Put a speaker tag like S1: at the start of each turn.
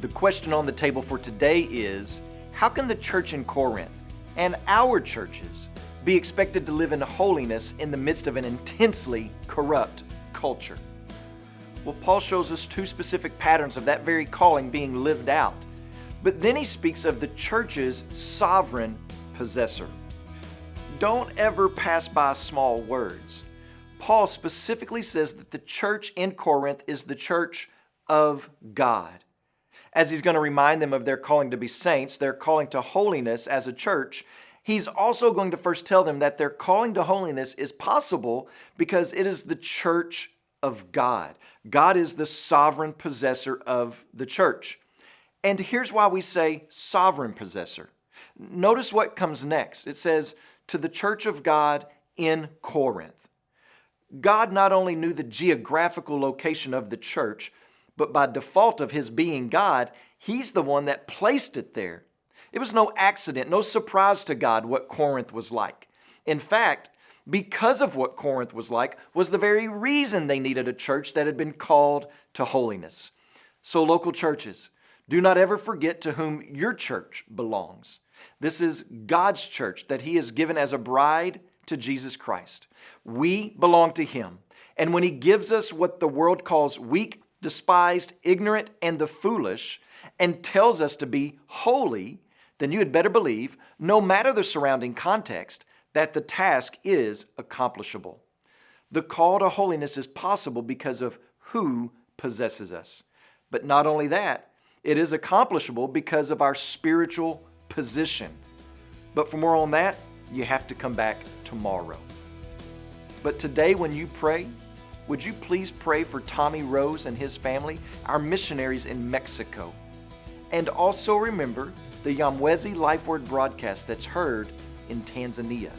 S1: The question on the table for today is, how can the church in Corinth and our churches be expected to live in holiness in the midst of an intensely corrupt culture? Well, Paul shows us two specific patterns of that very calling being lived out. But then he speaks of the church's sovereign possessor. Don't ever pass by small words. Paul specifically says that the church in Corinth is the church of God. As he's going to remind them of their calling to be saints, their calling to holiness as a church, he's also going to first tell them that their calling to holiness is possible because it is the church of God. God is the sovereign possessor of the church. And here's why we say sovereign possessor. Notice what comes next. It says, to the church of God in Corinth. God not only knew the geographical location of the church, but by default of his being God, he's the one that placed it there. It was no accident, no surprise to God what Corinth was like. In fact, because of what Corinth was like, was the very reason they needed a church that had been called to holiness. So local churches, do not ever forget to whom your church belongs. This is God's church that he has given as a bride to Jesus Christ. We belong to him. And when he gives us what the world calls weak, despised, ignorant, and the foolish, and tells us to be holy, then you had better believe, no matter the surrounding context, that the task is accomplishable. The call to holiness is possible because of who possesses us. But not only that, it is accomplishable because of our spiritual position. But for more on that, you have to come back tomorrow. But today when you pray, would you please pray for Tommy Rose and his family, our missionaries in Mexico? And also remember the NYAMWEZI Lifeword broadcast that's heard in Tanzania.